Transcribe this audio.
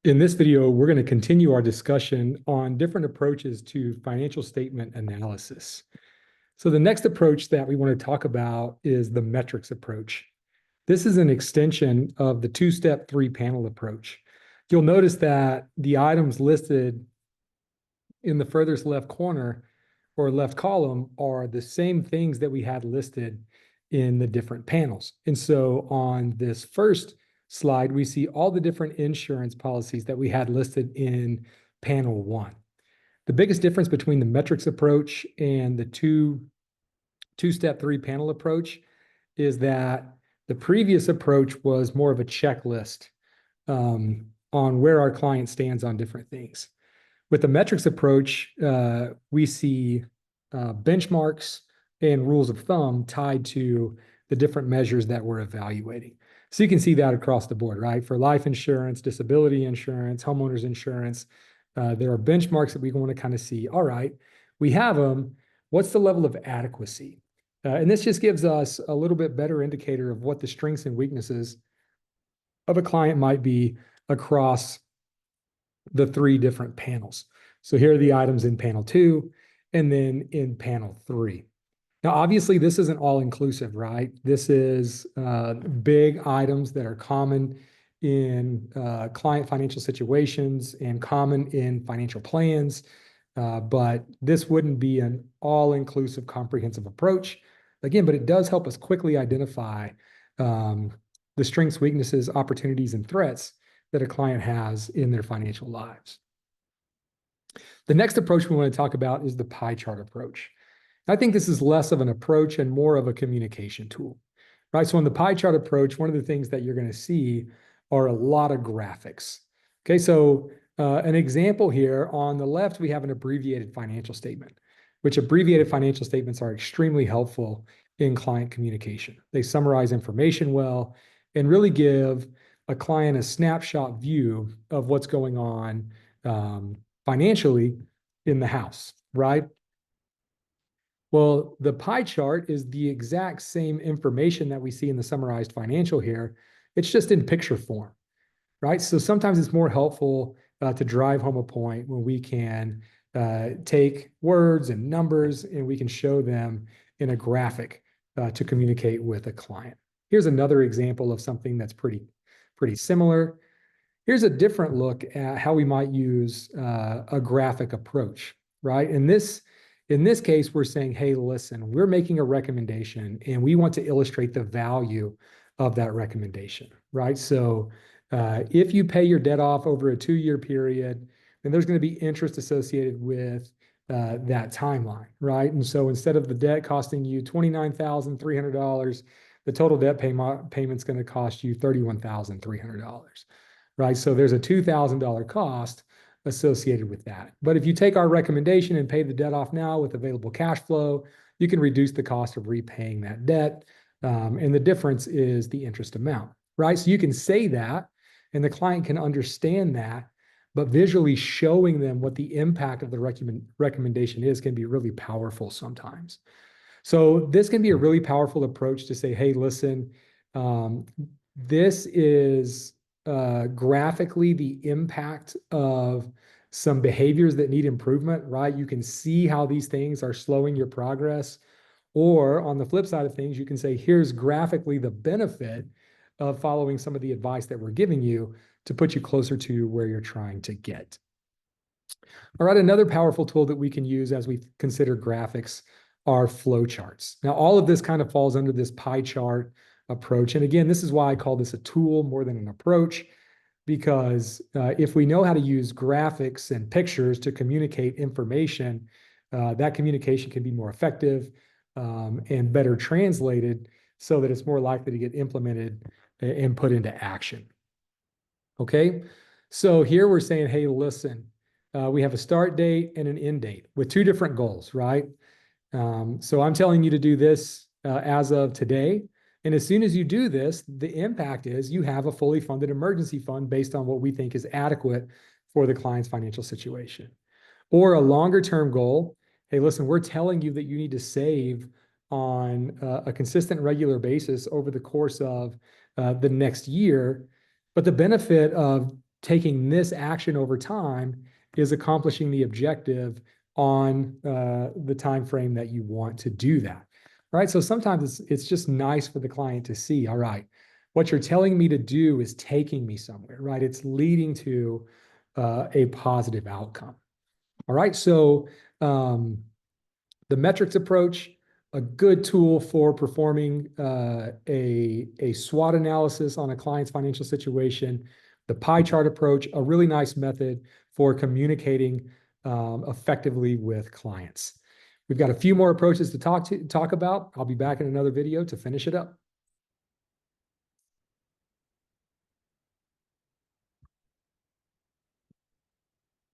In this video, we're going to continue our discussion on different approaches to financial statement analysis. So the next approach that we want to talk about is the metrics approach. This is an extension of the two-step, three-panel approach. You'll notice that the items listed in the furthest left corner or left column are the same things that we had listed in the different panels. And so on this first slide, we see all the different insurance policies that we had listed in panel one. The biggest difference between the metrics approach and the two-step, three-panel approach is that the previous approach was more of a checklist on where our client stands on different things. With the metrics approach, we see benchmarks and rules of thumb tied to the different measures that we're evaluating. So you can see that across the board, right? For life insurance, disability insurance, homeowners insurance, there are benchmarks that we want to kind of see. All right, we have them. What's the level of adequacy? And this just gives us a little bit better indicator of what the strengths and weaknesses of a client might be across the three different panels. So here are the items in panel two and then in panel three. Now, obviously, this isn't all inclusive, right? This is big items that are common in client financial situations and common in financial plans, but this wouldn't be an all-inclusive comprehensive approach. Again, but it does help us quickly identify the strengths, weaknesses, opportunities, and threats that a client has in their financial lives. The next approach we want to talk about is the pie chart approach. I think this is less of an approach and more of a communication tool, right? So in the pie chart approach, one of the things that you're going to see are a lot of graphics. Okay, so an example here on the left, we have an abbreviated financial statement, which abbreviated financial statements are extremely helpful in client communication. They summarize information well and really give a client a snapshot view of what's going on financially in the house, right? Well, the pie chart is the exact same information that we see in the summarized financial here. It's just in picture form, right? So sometimes it's more helpful to drive home a point when we can take words and numbers and we can show them in a graphic to communicate with a client. Here's another example of something that's pretty similar. Here's a different look at how we might use a graphic approach, right? In this case, we're saying, hey, listen, we're making a recommendation and we want to illustrate the value of that recommendation, right? So if you pay your debt off over a 2-year period, then there's going to be interest associated with that timeline, right? And so instead of the debt costing you $29,300, the total debt payment's going to cost you $31,300, right? So there's a $2,000 cost associated with that. But if you take our recommendation and pay the debt off now with available cash flow, you can reduce the cost of repaying that debt. And the difference is the interest amount, right? So you can say that and the client can understand that, but visually showing them what the impact of the recommendation is can be really powerful sometimes. So this can be a really powerful approach to say, hey, listen, this is graphically the impact of some behaviors that need improvement, right? You can see how these things are slowing your progress. Or on the flip side of things, you can say, here's graphically the benefit of following some of the advice that we're giving you to put you closer to where you're trying to get. All right, another powerful tool that we can use as we consider graphics are flowcharts. Now, all of this kind of falls under this pie chart approach. And again, this is why I call this a tool more than an approach, because if we know how to use graphics and pictures to communicate information, that communication can be more effective and better translated so that it's more likely to get implemented and put into action. Okay, so here we're saying, hey, listen, we have a start date and an end date with two different goals, right? So I'm telling you to do this as of today. And as soon as you do this, the impact is you have a fully funded emergency fund based on what we think is adequate for the client's financial situation. Or a longer term goal, hey, listen, we're telling you that you need to save on a consistent, regular basis over the course of the next year. But the benefit of taking this action over time is accomplishing the objective on the time frame that you want to do that. Right. So sometimes it's just nice for the client to see, all right, what you're telling me to do is taking me somewhere, right? It's leading to a positive outcome. All right. So the metrics approach, a good tool for performing a SWOT analysis on a client's financial situation. The pie chart approach, a really nice method for communicating effectively with clients. We've got a few more approaches to talk about. I'll be back in another video to finish it up.